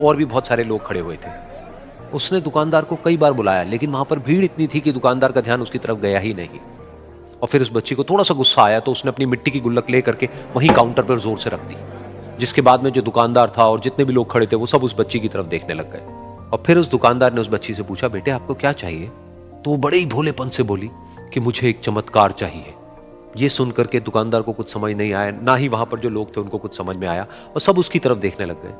और भी बहुत सारे लोग खड़े हुए थे। उसने दुकानदार को कई बार बुलाया, लेकिन वहां पर भीड़ इतनी थी कि दुकानदार का ध्यान उसकी तरफ गया ही नहीं। और फिर उस बच्ची को थोड़ा सा गुस्सा आया तो उसने अपनी मिट्टी की गुल्लक ले करके वहीं काउंटर पर जोर से रख दी, जिसके बाद में जो दुकानदार था और जितने भी लोग खड़े थे वो सब उस बच्ची की तरफ देखने लग गए। और फिर उस दुकानदार ने उस बच्ची से पूछा, बेटे आपको क्या चाहिए? तो वो बड़े ही भोलेपन से बोली कि मुझे एक चमत्कार चाहिए। ये सुनकर के दुकानदार को कुछ समझ नहीं आया, ना ही वहां पर जो लोग थे उनको कुछ समझ में आया, और सब उसकी तरफ देखने लग गए।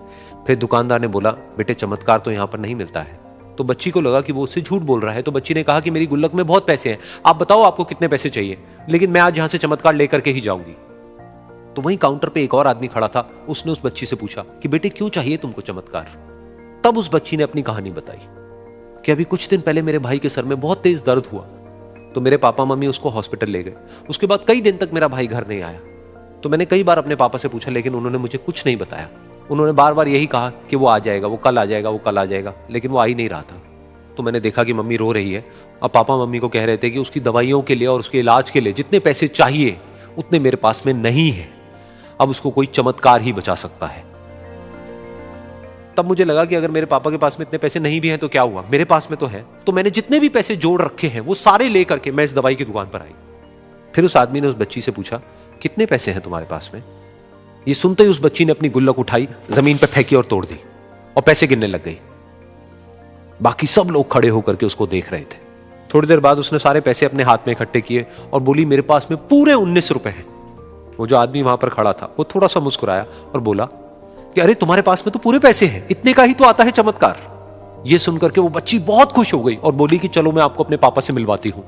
फिर दुकानदार ने बोला, बेटे चमत्कार तो यहां पर नहीं मिलता है। तो बच्ची को लगा कि वो उससे झूठ बोल रहा है, तो बच्ची ने कहा कि मेरी गुल्लक में बहुत पैसे हैं, आप बताओ आपको कितने पैसे चाहिए, लेकिन मैं आज यहां से चमत्कार लेकर के ही जाऊंगी। तो वहीं काउंटर पे एक और आदमी खड़ा था, उसने उस बच्ची से पूछा कि बेटे क्यों चाहिए तुमको चमत्कार? तब उस बच्ची ने अपनी कहानी बताई कि अभी कुछ दिन पहले मेरे भाई के सर में बहुत तेज दर्द हुआ, तो मेरे पापा मम्मी उसको हॉस्पिटल ले गए। उसके बाद कई दिन तक मेरा भाई घर नहीं आया। तो मैंने कई बार अपने पापा से पूछा, लेकिन उन्होंने मुझे कुछ नहीं बताया। उन्होंने बार बार यही कहा कि वो आ जाएगा, वो कल आ जाएगा, वो कल आ जाएगा, लेकिन वो आ ही नहीं रहा था। तो मैंने देखा कि मम्मी रो रही है, और पापा मम्मी को कह रहे थे कि उसकी दवाइयों के लिए और उसके इलाज के लिए जितने पैसे चाहिए उतने मेरे पास में नहीं है, अब उसको कोई चमत्कार ही बचा सकता है। तब मुझे लगा कि अगर मेरे पापा के पास में इतने पैसे नहीं भी हैं तो क्या हुआ, मेरे पास में तो है। तो मैंने जितने भी पैसे जोड़ रखे हैं वो सारे लेकर के मैं इस दवाई की दुकान पर आई। फिर उस आदमी ने उस बच्ची से पूछा, कितने पैसे हैं तुम्हारे पास में? ये सुनते ही उस बच्ची ने अपनी गुल्लक उठाई, जमीन पर फेंकी और तोड़ दी, और पैसे गिनने लग गई। बाकी सब लोग खड़े होकर के उसको देख रहे थे। थोड़ी देर बाद उसने सारे पैसे अपने हाथ में इकट्ठे किए और बोली, मेरे पास में पूरे 19 रुपए हैं। वो जो आदमी वहां पर खड़ा था वो थोड़ा सा मुस्कुराया और बोला कि अरे तुम्हारे पास में तो पूरे पैसे हैं, इतने का ही तो आता है चमत्कार। ये सुनकर के वो बच्ची बहुत खुश हो गई और बोली कि चलो मैं आपको अपने पापा से मिलवाती हूं।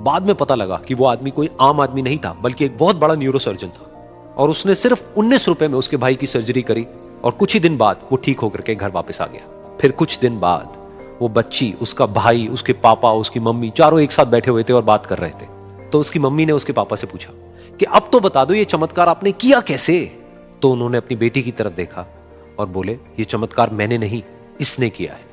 बाद में पता लगा कि वो आदमी कोई आम आदमी नहीं था, बल्कि एक बहुत बड़ा न्यूरोसर्जन था, और उसने सिर्फ 19 रुपए में उसके भाई की सर्जरी करी, और कुछ ही दिन बाद वो ठीक होकर के घर वापस आ गया। फिर कुछ दिन बाद वो बच्ची, उसका भाई, उसके पापा, उसकी मम्मी चारों एक साथ बैठे हुए थे और बात कर रहे थे। तो उसकी मम्मी ने उसके पापा से पूछा कि अब तो बता दो ये चमत्कार आपने किया कैसे? तो उन्होंने अपनी बेटी की तरफ देखा और बोले, ये चमत्कार मैंने नहीं, इसने किया है।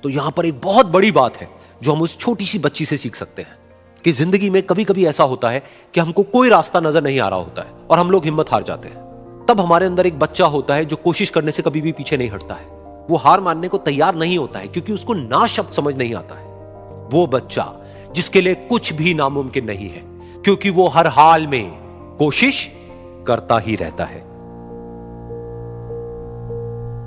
तो यहां पर एक बहुत बड़ी बात है जो हम उस छोटी सी बच्ची से सीख सकते हैं कि जिंदगी में कभी कभी ऐसा होता है कि हमको कोई रास्ता नजर नहीं आ रहा होता है और हम लोग हिम्मत हार जाते हैं। तब हमारे अंदर एक बच्चा होता है जो कोशिश करने से कभी भी पीछे नहीं हटता है। वो हार मानने को तैयार नहीं होता है क्योंकि उसको ना शब्द समझ नहीं आता है। वो बच्चा जिसके लिए कुछ भी नामुमकिन नहीं है, क्योंकि वो हर हाल में कोशिश करता ही रहता है।